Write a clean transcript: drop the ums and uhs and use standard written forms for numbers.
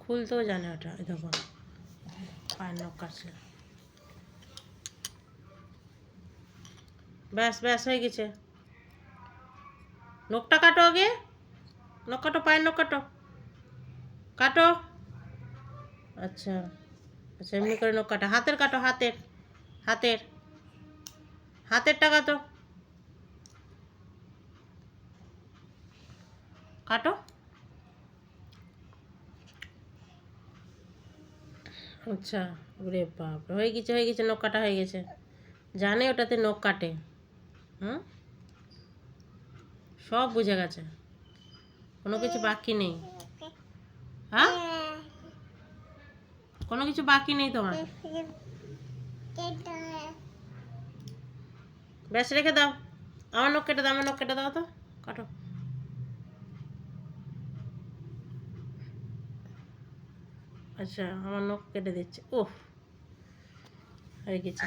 খুলতেও জানে ওটা। দেখো পায়ের নখ কাটছে। ব্যাস ব্যাস হয়ে গেছে। নখটা কাটো আগে, নখ কাটো, পায়ের নখ কাটো, কাটো। আচ্ছা আচ্ছা, এমনি করে নখ কাটো। হাতের কাটো, হাতের হাতের হাতেরটা কাটো, কাটো। আচ্ছা, ওরে বাপ, হয়ে গেছে হয়ে গেছে, নখ কাটা হয়ে গেছে। জানে ওটাতে নখ কাটে। হুম, সব বুঝে গেছে, কোনো কিছু বাকি নেই। হ্যাঁ, কোনো কিছু বাকি নেই তোমার। ব্যাস রেখে দাও। আমার নখ কেটে দাও, আমার নখ কেটে দাও তো, কাটো। আচ্ছা, আমার নখ কেটে দিচ্ছে। ওহ, হয়ে গেছে।